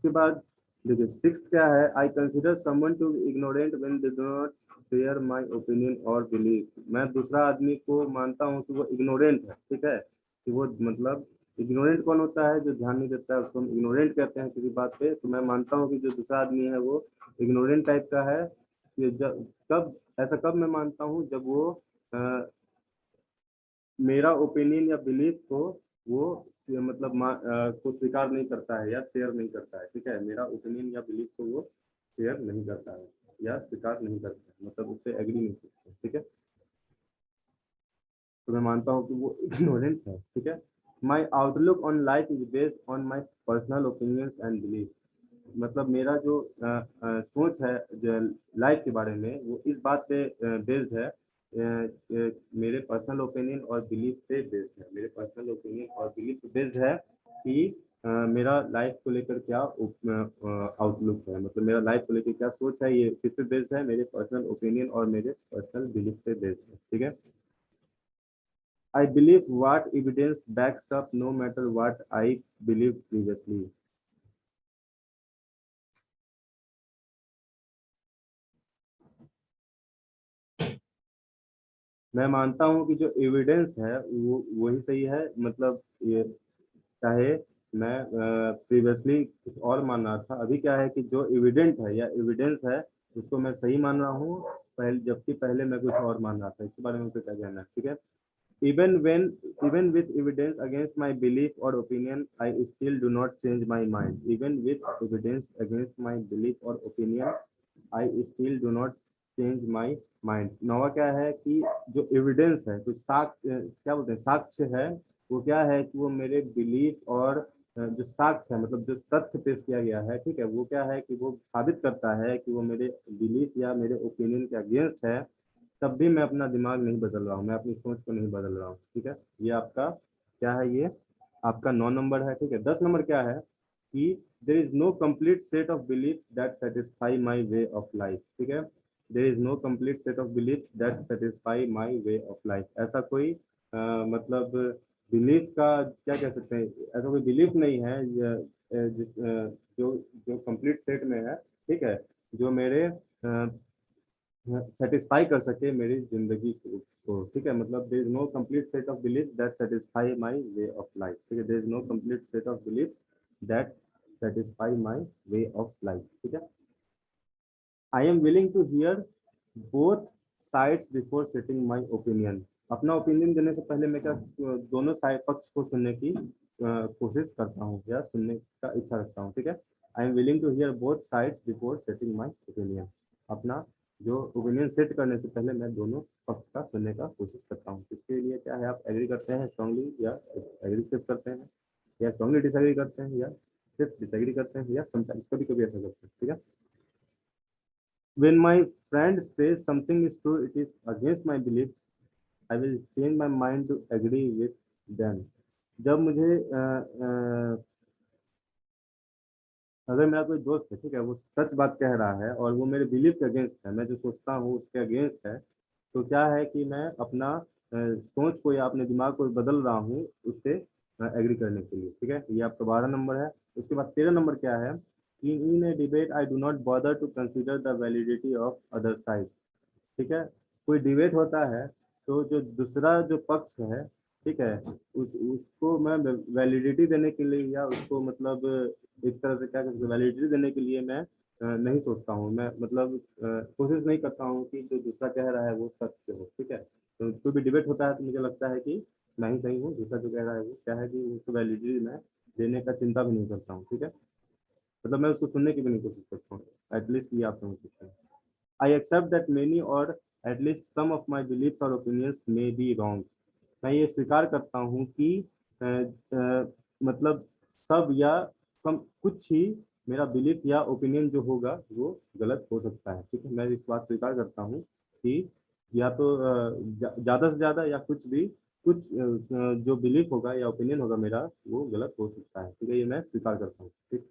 उसके बाद देखिए सिक्स्थ क्या है, I consider someone to ignorant when they do not share my opinion और बिलीफ। मैं दूसरा आदमी को मानता हूँ कि वो इग्नोरेंट है, ठीक है, कि वो मतलब इग्नोरेंट कौन होता है, जो ध्यान नहीं देता है, उसको हम इग्नोरेंट कहते हैं किसी बात पे। तो मैं मानता हूँ कि जो दूसरा आदमी है वो इग्नोरेंट टाइप का है। कि जब कब ऐसा कब मैं मानता हूँ, जब वो मेरा ओपिनियन या बिलीफ को वो मतलब को स्वीकार नहीं करता है या शेयर नहीं करता है, ठीक है, मेरा ओपिनियन या बिलीफ को वो शेयर नहीं करता है या स्वीकार नहीं करता है, मतलब उससे एग्री नहीं करता है, ठीक है। तो मैं मानता हूँ कि वो इग्नोरेंट है, ठीक है। My outlook on life is based on my personal opinions and belief. मतलब मेरा जो सोच है जो लाइफ के बारे में, वो इस बात पे बेस्ड है, मेरे पर्सनल ओपिनियन और बिलीफ पे बेस्ड है। मेरे पर्सनल ओपिनियन और बिलीफ पे बेस्ड है कि मेरा लाइफ को लेकर क्या आउटलुक है, मतलब मेरा लाइफ को लेकर क्या सोच है, ये किस पे बेस्ड है, मेरे पर्सनल ओपिनियन और मेरे पर्सनल बिलीफ पे बेस्ड है, ठीक है। I believe what evidence backs up no matter what I believed previously. मैं मानता हूँ कि जो एविडेंस है वो वही सही है, मतलब ये चाहे मैं प्रीवियसली कुछ और मान रहा था, अभी क्या है कि जो एविडेंट है या एविडेंस है उसको मैं सही मान रहा हूँ, पहले जबकि पहले मैं कुछ और मान रहा था। इसके बारे में मुझे क्या कहना है, ठीक है। Even when, even with evidence against my belief or opinion, I still do not change my mind. Even with evidence against my belief or opinion, I still do not change my mind. नौवा क्या है कि जो evidence है, कुछ साक्ष्य, क्या बोलते हैं, साक्ष्य है, वो क्या है कि वो मेरे बिलीफ और जो साक्ष्य है, मतलब जो तथ्य पेश किया गया है, ठीक है, वो क्या है कि वो साबित करता है कि वो मेरे बिलीफ या मेरे ओपिनियन के अगेंस्ट है, तब भी मैं अपना दिमाग नहीं बदल रहा हूँ, मैं अपनी सोच को नहीं बदल रहा हूँ, ठीक है। ये आपका क्या है, ये आपका 9 नंबर है, ठीक है। 10 नंबर क्या है कि there is no complete set of belief that satisfy my way of life, ठीक है। There is no complete set of belief that satisfy my way of life. ऐसा कोई मतलब बिलीफ का क्या कह सकते हैं, ऐसा कोई बिलीफ नहीं है जो जो कंप्लीट सेट में है, ठीक है, जो मेरे सेटिस्फाई कर सके मेरी जिंदगी को, ठीक है। मतलब there is no complete set of belief that satisfy my way of life, ठीक है। There is no complete set of belief that satisfy my way of life, ठीक है। I am willing to hear both sides before setting my opinion. अपना opinion देने से पहले मैं क्या दोनों साइड पक्ष को सुनने की कोशिश करता हूँ या सुनने का इच्छा रखता हूँ, ठीक है। I am willing to hear both sides before setting my opinion. अपना जो ओपिनियन सेट करने से पहले मैं दोनों पक्ष का सुनने का कोशिश करता हूँ। इसके लिए क्या है, आप एग्री करते हैं स्ट्रांगली या एग्री सिर्फ करते हैं, या स्ट्रांगली डिसएग्री करते हैं, या सिर्फ डिसएग्री करते हैं, या समटाइम्स कभी कभी ऐसा करते हैं, ठीक है। When my friend says something is true, it is against my beliefs, I will change my mind to agree with them. जब मुझे अगर मेरा कोई दोस्त है, ठीक है, वो सच बात कह रहा है और वो मेरे बिलीफ के अगेंस्ट है, मैं जो सोचता हूँ उसके अगेंस्ट है, तो क्या है कि मैं अपना सोच को या अपने दिमाग को बदल रहा हूँ उससे एग्री करने के लिए, ठीक है। ये आपका 12 नंबर है। उसके बाद 13 नंबर क्या है, in a debate I do not bother to consider the validity of other side, ठीक है। कोई डिबेट होता है तो जो दूसरा जो पक्ष है, ठीक है, उसको मैं वैलिडिटी देने के लिए या उसको मतलब एक तरह से क्या कहते हैं वैलिडिटी देने के लिए मैं नहीं सोचता हूँ, मैं मतलब कोशिश नहीं करता हूँ कि जो दूसरा कह रहा है वो सत्य हो, ठीक है। तो कोई भी डिबेट होता है तो मुझे लगता है कि मैं ही सही हूँ, दूसरा जो कह रहा है वो क्या है कि उसको वैलिडिटी मैं देने का चिंता भी नहीं करता हूँ, ठीक है। मतलब मैं उसको सुनने की भी नहीं कोशिश करता हूँ, एटलीस्ट ये आप समझ सकते हैं। I accept that many or at least some of my beliefs or opinions may be wrong. मैं ये स्वीकार करता हूँ कि मतलब सब या कम कुछ ही मेरा बिलीफ या ओपिनियन जो होगा वो गलत हो सकता है, ठीक है। मैं इस बात स्वीकार करता हूँ कि या तो ज़्यादा से ज़्यादा या कुछ भी कुछ जो बिलीफ होगा या ओपिनियन होगा मेरा वो गलत हो सकता है, ठीक है, ये मैं स्वीकार करता हूँ, ठीक।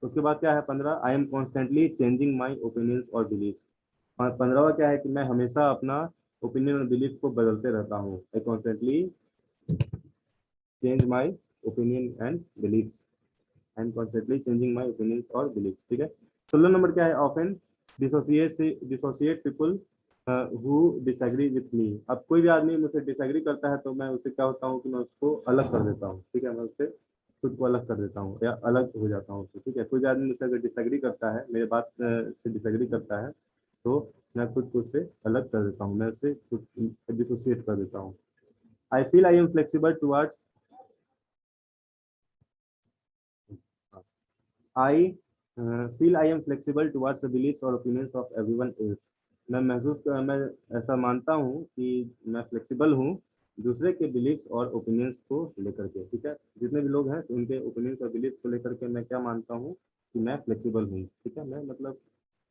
उसके बाद क्या है 15, I am constantly changing my opinions और बिलीफ। और 15वां क्या है कि मैं हमेशा अपना ओपिनियन और बिलीफ को बदलते रहता हूँ। आई constantly change my opinion and beliefs. And constantly changing my opinions और बिलीफ। ठीक है। 16 नंबर क्या है, often dissociate people who disagree with me. अब कोई भी आदमी मुझसे डिसएग्री करता है तो मैं उससे क्या होता हूँ कि मैं उसको अलग कर देता हूँ। ठीक है, मैं उससे खुद को अलग कर देता हूँ या अलग हो जाता हूँ उससे। ठीक है, कोई भी आदमी मुझसे अगर डिसएग्री करता है, मेरे बात से डिसएग्री करता है, तो मैं खुद को उससे अलग कर देता हूँ, मैं उससे खुद डिसोसिएट कर देता हूँ। I feel I am flexible towards I feel I am flexible towards the beliefs और ओपिनियंस ऑफ एवरीवन एल्स। मैं ऐसा मानता हूँ कि मैं फ्लेक्सिबल हूँ दूसरे के बिलीफ्स और ओपिनियंस को लेकर के। ठीक है, जितने भी लोग हैं तो उनके ओपिनियंस और बिलीफ्स को लेकर के मैं क्या मानता हूँ कि मैं फ्लेक्सिबल हूँ। ठीक है, मैं मतलब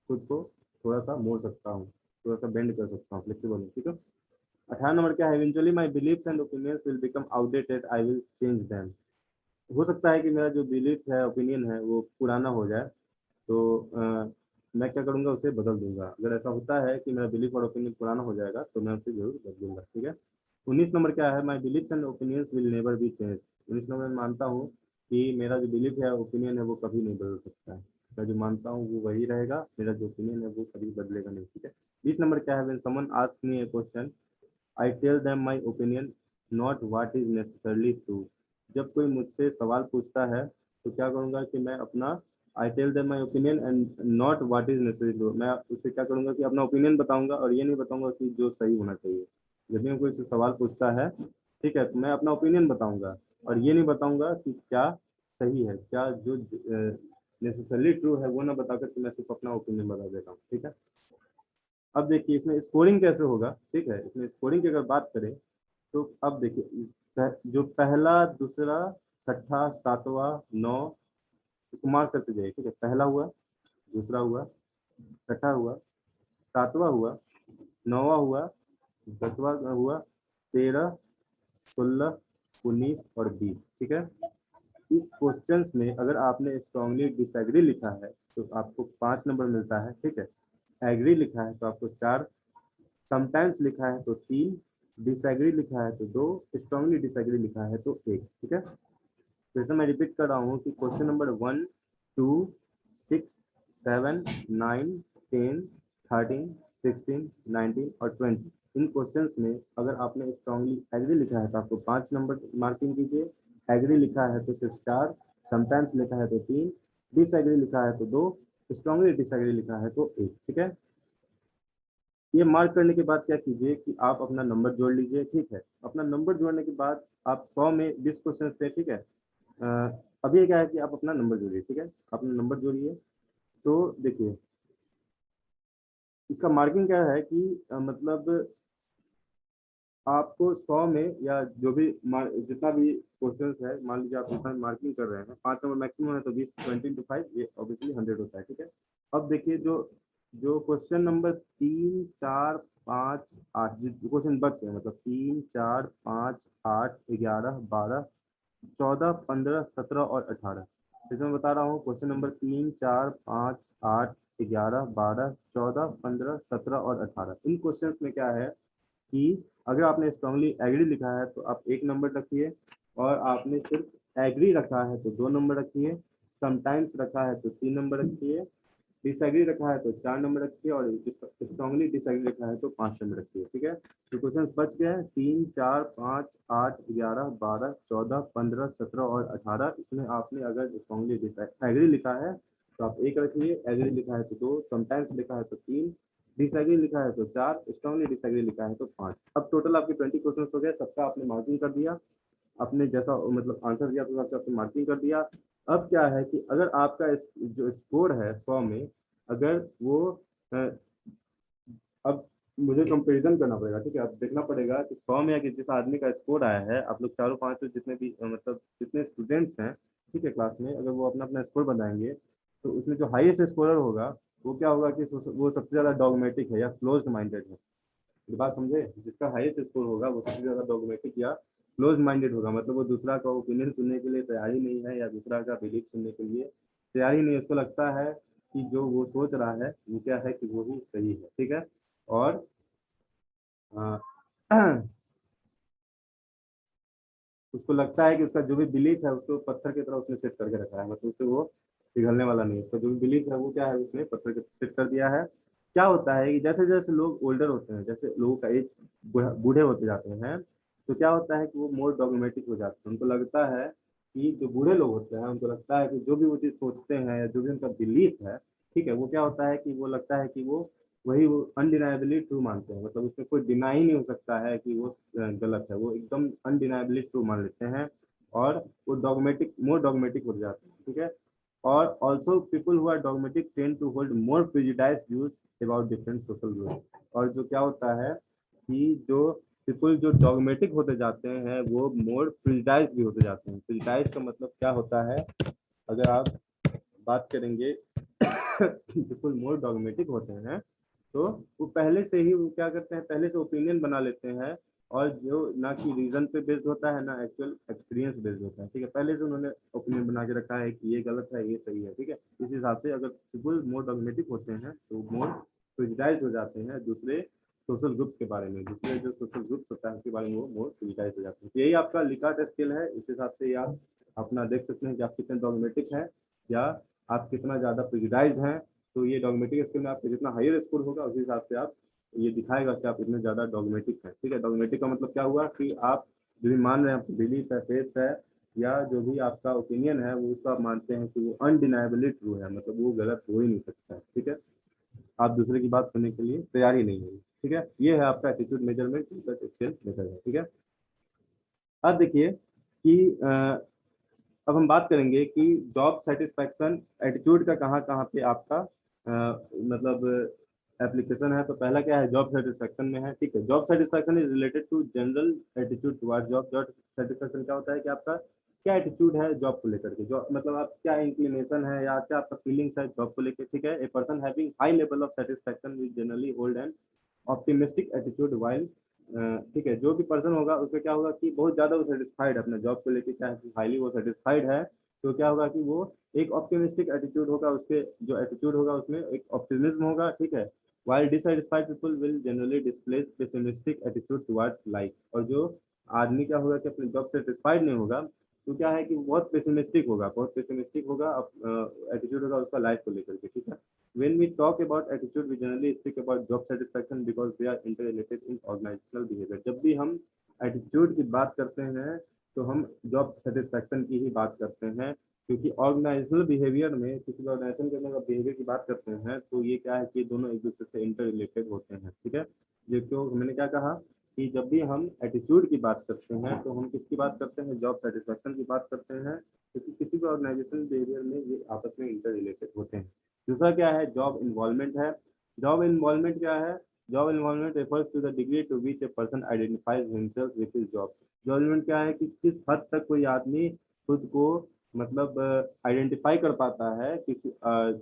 खुद को थोड़ा सा मोड़ सकता हूँ, थोड़ा सा बेंड कर सकता हूँ, फ्लेक्सिबल हूँ। ठीक है। 18 नंबर क्या है, eventually my beliefs and opinions will become outdated, I will change them. हो सकता है कि मेरा जो बिलीफ है, ओपिनियन है, वो पुराना हो जाए, तो मैं क्या करूंगा, उसे बदल दूंगा। अगर ऐसा होता है कि मेरा बिलीफ और ओपिनियन पुराना हो जाएगा तो मैं उसे जरूर बदलूंगा। ठीक है। 19 नंबर क्या है, my beliefs and opinions will never be change. 19 number में मानता हूँ कि मेरा जो बिलीफ है, ओपिनियन है, वो कभी नहीं बदल सकता है। मैं जो मानता हूँ वो वही रहेगा, मेरा जो ओपिनियन है वो कभी बदलेगा नहीं। ठीक है। 20 नंबर क्या है, when someone asks me a question I tell them my opinion not what is necessarily true. जब कोई मुझसे सवाल पूछता है तो क्या करूँगा कि मैं अपना I tell them my opinion and not what is necessary true, मैं उससे क्या करूँगा कि अपना ओपिनियन बताऊंगा और ये नहीं बताऊंगा कि जो सही होना चाहिए। जब भी कोई सवाल पूछता है, ठीक है, तो मैं अपना ओपिनियन बताऊंगा और ये नहीं बताऊंगा कि क्या सही है, क्या जो नेसेसरली ट्रू है वो ना बताकर के मैं सिर्फ अपना ओपिनियन बता देता हूँ। ठीक है। अब देखिए इसमें स्कोरिंग कैसे होगा। ठीक है, इसमें स्कोरिंग की अगर बात करें तो अब देखिए जो पहला, दूसरा, छठा, सातवां, नौ, इसको मार्क करते जाइए। ठीक है, पहला हुआ, दूसरा हुआ, छठा हुआ, सातवां हुआ, नौवां हुआ, 10वां हुआ, 13, 16, 19 और 20। ठीक है। इस क्वेश्चंस में अगर आपने स्ट्रांगली डिसएग्री लिखा है तो आपको 5 नंबर मिलता है। ठीक है, एग्री लिखा है तो आपको 4, समटाइम्स लिखा है तो 3, डिसएग्री लिखा है तो 2, स्ट्रांगली डिसएग्री लिखा है तो 1। ठीक है। फिर से मैं रिपीट कर रहा हूँ कि क्वेश्चन नंबर 1, 2, 6, 7, 9, 10, 13, 16, 19 और 20, इन क्वेश्चंस में अगर आपने स्ट्रांगली एग्री लिखा है तो आपको 5 नंबर मार्किंग कीजिए, एग्री लिखा है तो सिर्फ 4, समटाइम्स लिखा है तो 3, डिसएग्री लिखा है तो 2, स्ट्रांगली डिसएग्री लिखा है तो 1। ठीक है। ये मार्क करने के बाद क्या कीजिए कि आप अपना नंबर जोड़ लीजिए। ठीक है, अपना नंबर जोड़ने के बाद आप 100 में 20 क्वेश्चन थे। ठीक है। अभी क्या है कि आप अपना नंबर जोड़िए। ठीक है, अपना नंबर जोड़िए। तो देखिए इसका मार्किंग क्या है कि मतलब आपको 100 में या जो भी जितना भी क्वेश्चंस है, मान लीजिए आप जितना मार्किंग कर रहे हैं, 5 नंबर मैक्सिमम है तो 20, 20 into 5 ये ऑब्वियसली 100 होता है। ठीक है। अब देखिए जो जो क्वेश्चन नंबर 3, 4, 5, 8 क्वेश्चन बच गए, मतलब 3, 4, 5, 8, 11, 12, 14, 15, 17 और 18। जैसे मैं बता रहा हूँ, क्वेश्चन नंबर 3, 4, 5, 8, 11, 12, 14, 15, 17 और 18, इन क्वेश्चंस में क्या है कि अगर आपने स्ट्रांगली एग्री लिखा है तो आप 1 नंबर रखिए, और आपने सिर्फ एग्री रखा है तो 2 नंबर रखिए, समटाइम्स रखा है तो 3 नंबर रखिए, डिसएग्री रखा है तो 4 नंबर रखिए, और स्ट्रांगली डिसएग्री रखा है तो 5 नंबर रखिए। ठीक है। तो क्वेश्चन बच गए 3, 4, 5, 8, 11, 12, 14, 15, 17 और 18। इसमें आपने अगर स्ट्रांगली एग्री लिखा है तो आप 1 रखिए, एग्री लिखा है तो 2, समटाइम्स लिखा है तो 3, डिसएग्री लिखा है तो 4, स्ट्रांगली डिसएग्री लिखा है तो 5। अब टोटल आपके 20 क्वेश्चन हो गए, सबका आपने मार्किंग कर दिया, आपने जैसा मतलब आंसर दिया तो आपने मार्किंग कर दिया। अब क्या है कि अगर आपका जो स्कोर है 100 में, अगर वो अब मुझे कंपैरिजन करना पड़ेगा। ठीक है, अब देखना पड़ेगा कि 100 में अगर जिस आदमी का स्कोर आया है, आप लोग चारों पांचों जितने भी मतलब जितने स्टूडेंट्स हैं, ठीक है, क्लास में, अगर वो अपना अपना स्कोर बताएंगे तो उसमें जो हाईएस्ट स्कोरर होगा वो क्या होगा कि वो सबसे ज़्यादा डॉगमेटिक है या क्लोज माइंडेड है। ये बात समझे, जिसका हाईएस्ट स्कोर होगा वो सबसे ज़्यादा डॉगमेटिक या क्लोज माइंडेड होगा, मतलब वो दूसरा का ओपिनियन सुनने के लिए तैयार ही नहीं है या दूसरा का बिलीफ सुनने के लिए तैयार ही नहीं है। उसको लगता है कि जो वो सोच रहा है वो क्या है कि वो ही सही है। ठीक है। और उसको लगता है कि उसका जो भी बिलीफ है उसको पत्थर की तरह उसने सेट करके रखा है, मतलब उससे वो पिघलने वाला नहीं है। उसका जो भी बिलीफ है वो क्या है, उसने पत्थर के सेट कर दिया है। क्या होता है कि जैसे जैसे लोग ओल्डर होते हैं, जैसे लोगों का एज बूढ़े होते जाते हैं, तो क्या होता है कि वो मोर डॉग्मेटिक हो जाते हैं। उनको लगता है कि जो बूढ़े लोग होते हैं उनको लगता है कि जो भी वो चीज़ सोचते हैं या जो भी उनका बिलीफ है, ठीक है, वो क्या होता है कि वो लगता है कि वो अनडिनाइबली ट्रू मानते हैं, मतलब उसमें कोई डिनाई नहीं हो सकता है कि वो गलत है, वो एकदम अनडिनाइबली ट्रू मान लेते हैं और वो डॉग्मेटिक मोर डॉग्मेटिक हो जाते हैं, ठीक है। और also people who are dogmatic tend to hold more prejudiced views about different social group. और जो क्या होता है कि जो पीपल जो डॉग्मेटिक होते जाते हैं वो मोर प्रेजुडाइज भी होते जाते हैं। प्रेजुडाइज का मतलब क्या होता है, अगर आप बात करेंगे पीपल मोर डॉग्मेटिक होते हैं तो वो पहले से ही वो क्या करते हैं, पहले से ओपिनियन बना लेते हैं, और जो ना कि रीजन पे बेस्ड होता है ना एक्चुअल एक्सपीरियंस बेस्ड होता है, ठीक है। पहले से उन्होंने ओपिनियन बना के रखा है कि ये गलत है ये सही है, ठीक है। इस हिसाब से अगर पीपल मोर डॉग्मेटिक होते हैं तो मोर प्रेजुडाइज हो जाते हैं दूसरे सोशल ग्रुप्स के बारे में, दूसरे जो सोशल ग्रुप्स होता है उसके बारे में वो मोर प्रेजुडाइज हो जाते हैं। तो यही आपका लिकार्ट स्केल है, इस हिसाब से आप अपना देख सकते हैं कि आप कितने डॉग्मेटिक हैं या आप कितना ज़्यादा प्रेजुडाइज हैं। तो ये डॉग्मेटिक स्किल में आपका जितना हायर स्कोर होगा उस हिसाब से आप ये दिखाएगा कि आप इतने ज़्यादा डॉग्मेटिक हैं, ठीक है। डॉग्मेटिक का मतलब क्या हुआ कि आप जो भी मान रहे हैं, आपकी बिलीफ है, फेथ है, या जो भी आपका ओपिनियन है वो उसको आप मानते हैं कि वो अनडिनाइबली ट्रू है, मतलब वो गलत हो ही नहीं सकता है, ठीक है। आप दूसरे की बात सुनने के लिए तैयार ही नहीं है, ठीक है। ये है आपका एटीट्यूड मेजरमेंट स्किल मेथड है, ठीक है। अब देखिए कि अब हम बात करेंगे कि जॉब सेटिस्फैक्शन एटीट्यूड का कहाँ कहाँ पे आपका मतलब एप्लीकेशन है। तो पहला क्या है, जॉब सेटिस्फैक्शन में है, ठीक है। Job satisfaction is related to general attitude towards job. Job satisfaction क्या होता है कि आपका क्या एटीट्यूड है जॉब को लेकर के, जो मतलब आप क्या इंक्लिनेशन है या क्या आपका फीलिंग्स है जॉब को लेकर, ठीक है। A person having high level of satisfaction will generally hold N optimistic attitude while, ठीक है। जो भी पर्सन होगा उसका क्या होगा कि बहुत ज्यादा वो सेटिस्फाइड है अपने जॉब को लेके, क्या है हाईली वो सेटिस्फाइड है, तो क्या होगा कि वो एक ऑप्टिमिस्टिक एटीट्यूड होगा, उसके जो एटीट्यूड होगा उसमें एक ऑप्टिमिज्म होगा, ठीक है। while dissatisfied people will generally display pessimistic attitude towards life। और जो आदमी क्या होगा कि अपने जॉब से सेटिस्फाइड नहीं होगा तो क्या है कि वो बहुत पेसिमिस्टिक होगा, बहुत पेसिमिस्टिक होगा, एटीट्यूड होगा उसका लाइफ को लेकर के, ठीक है। When we talk about attitude, we generally speak about job satisfaction because they are interrelated in organizational behavior। जब भी हम एटीट्यूड की बात करते हैं तो हम जॉब सेटिस्फैक्शन की ही बात करते हैं, क्योंकि ऑर्गेनाइजेशनल बिहेवियर में किसी भी ऑर्गेनाइजेशन के अंदर बिहेवियर की बात करते हैं तो ये क्या है कि दोनों एक दूसरे से इंटर रिलेटेड होते हैं, ठीक है। ये क्यों मैंने क्या कहा कि जब भी हम एटीट्यूड की बात करते हैं तो हम किसकी बात करते हैं, जॉब सेटिस्फैक्शन की बात करते हैं, क्योंकि किसी भी ऑर्गेनाइजेशन बिहेवियर में ये आपस में इंटर रिलेटेड होते हैं। दूसरा क्या है, जॉब इन्वॉल्वमेंट है। जॉब इन्वॉल्वमेंट क्या है, job involvement refers to the degree to which a person identifies himself with his job. Job involvement क्या है कि किस हद तक कोई आदमी खुद को मतलब आइडेंटिफाई कर पाता है किसी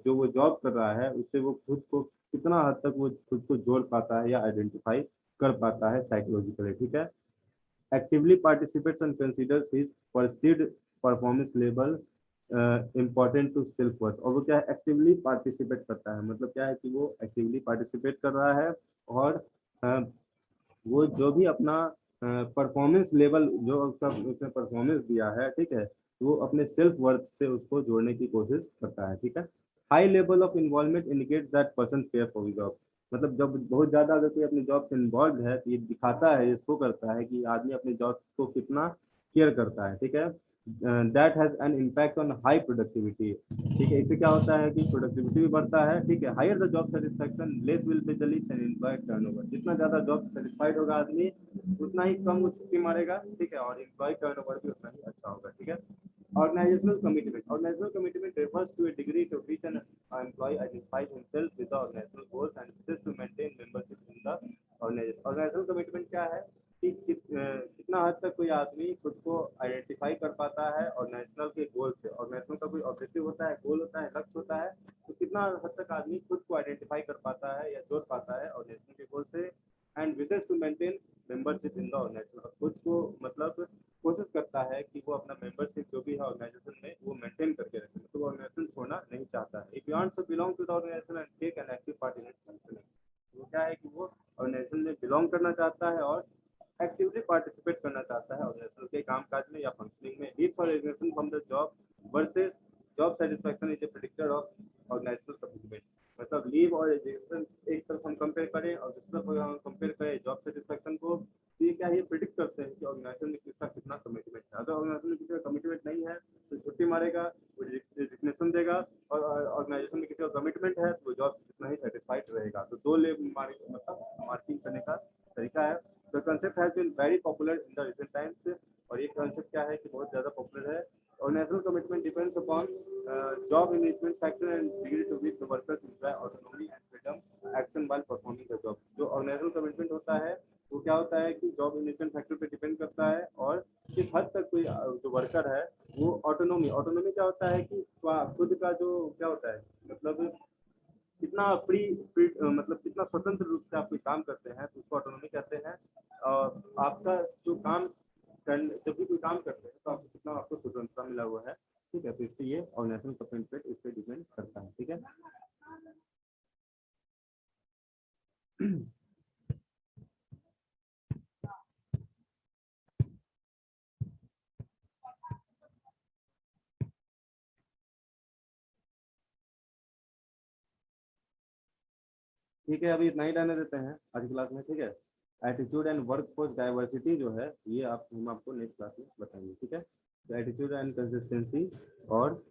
जो वो जॉब कर रहा है उससे, वो खुद को कितना हद तक वो खुद को जोड़ पाता है या आइडेंटिफाई कर पाता है साइकोलॉजिकली, ठीक है। Actively participates and considers his perceived performance level important to self worth. और वो क्या है, एक्टिवली पार्टिसिपेट करता है, मतलब क्या है कि वो एक्टिवली पार्टिसिपेट कर रहा है और वो जो भी अपना परफॉर्मेंस लेवल जो उसका उसने परफॉर्मेंस दिया है, ठीक है, वो अपने सेल्फ वर्थ से उसको जोड़ने की कोशिश करता है, ठीक है। High level of involvement indicates that person care for job. मतलब जब बहुत ज्यादा अगर कोई अपनी जॉब से इन्वॉल्व है तो ये दिखाता है, ये शो करता है कि आदमी अपनी जॉब को कितना केयर करता है, ठीक है। That has an impact on high productivity, ठीक है। इससे क्या होता है कि प्रोडक्टिविटी भी बढ़ता है, ठीक है। Higher the job satisfaction less will be the leaves and employ turnover. जितना ज्यादा जॉब सेटिस्फाइड होगा आदमी उतना ही कम वो छुट्टी मारेगा, ठीक है, और एम्प्लॉय टर्नओवर भी उतना ही अच्छा होगा, ठीक है। Organizational commitment. Organizational commitment refers to a degree to which an employee identifies himself with the organizational goals and wishes to maintain membership in the organization. Organizational commitment क्या है कि कितना हद तक कोई आदमी खुद को आइडेंटिफाई कर पाता है ऑर्गेनाइजेशनल के गोल से। ऑर्गेनाइजेशनल का कोई ऑब्जेक्टिव होता है, गोल होता है, लक्ष्य होता है, तो कितना हद तक आदमी खुद को आइडेंटिफाई कर पाता है या जोड़ पाता है ऑर्गेनाइजेशन के गोल से। And wishes to maintain membership in the organisation. खुद को मतलब कोशिश करता है कि वो अपना मेंबरशिप जो भी है ऑर्गेनाइजेशन में वो मेंटेन करके रखे, तो ऑर्गेनाइजेशन छोड़ना नहीं चाहता है। If you wants to belong to the organisation and take an active part in its functioning, वो क्या है कि वो ऑर्गेनाइजेशन में बिलोंग करना चाहता है और एक्टिवली पार्टिसिपेट करना चाहता है ऑर्गेनाइजेशन के कामकाज में या फंक्शनिंग में। Leave for resignation from the job versus job satisfaction is a predictor of organisational commitment. मतलब लीव और रेजिग्नेशन एक तरफ हम कंपेयर करें और दूसरी तरफ हम कंपेयर करें जॉब सेटिस्फैक्शन को, तो ये क्या ये प्रिडिक्ट करते हैं कि ऑर्गेनाइजेशन में किसका कितना कमिटमेंट है। अगर ऑर्गेनाइजेशन में किसी का कमिटमेंट नहीं है तो छुट्टी मारेगा, वो रेजिग्नेशन देगा, और ऑर्गेनाइजेशन में किसी का कमिटमेंट है तो जॉब कितना ही सेटिस्फाइड रहेगा। तो दो मतलब मार्किंग करने का तरीका है। The concept has been very popular in the recent times, और ये concept क्या है कि बहुत ज़्यादा popular है। Organizational commitment depends upon job engagement factor and degree to which the workers enjoy autonomy and freedom action while performing the job। जो organizational commitment होता है वो क्या होता है कि जॉब engagement factor पे डिपेंड करता है, और किस हद तक कोई जो वर्कर है वो ऑटोनोमी क्या होता है कि खुद का जो क्या होता है, मतलब कितना मतलब कितना स्वतंत्र रूप से आप कोई काम करते हैं तो उसको ऑटोनॉमी कहते हैं। और आपका जो काम जब भी कोई काम करते हैं तो आपको कितना आपको स्वतंत्रता मिला हुआ है, ठीक है। तो इससे ये ऑर्गेनाइजेशन कमिटमेंट इस पे डिपेंड करता है, ठीक है। ठीक है, अभी इतना ही रहने देते हैं आज की क्लास में, ठीक है। एटीट्यूड एंड वर्कफोर्स डाइवर्सिटी जो है ये हम आपको नेक्स्ट क्लास में बताएंगे, ठीक है। तो एटीट्यूड एंड कंसिस्टेंसी और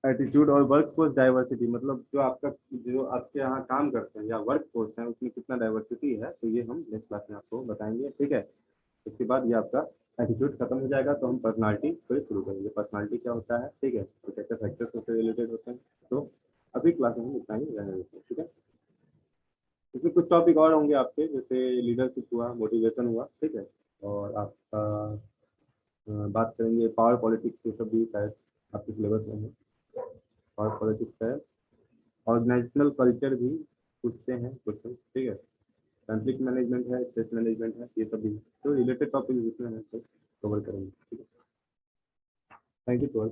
एटीट्यूड और वर्कफोर्स डाइवर्सिटी, मतलब जो आपके यहाँ काम करते हैं या वर्कफोर्स है उसमें कितना डाइवर्सिटी है, तो ये हम नेक्स्ट क्लास में आपको बताएंगे, ठीक है। उसके बाद ये आपका एटीट्यूड खत्म हो जाएगा तो हम पर्सनालिटी फिर शुरू करेंगे। पर्सनालिटी क्या होता है, ठीक है, तो कैसे फैक्टर्स से रिलेटेड होते हैं। तो अभी क्लास में हम इतना ही रहने देते हैं, ठीक है। इसमें कुछ टॉपिक और होंगे आपके, जैसे लीडरशिप हुआ, मोटिवेशन हुआ, ठीक है। और आपका बात करेंगे पावर पॉलिटिक्स, ये सब भी शायद आपके सिलेबस में है। पावर पॉलिटिक्स है, ऑर्गेनाइजेशनल कल्चर भी पूछते हैं क्वेश्चन, ठीक है। कॉन्फ्लिक्ट मैनेजमेंट है, स्ट्रेस मैनेजमेंट है, ये सब भी तो रिलेटेड टॉपिक जिसमें है तो कवर करेंगे, ठीक है। Thank you.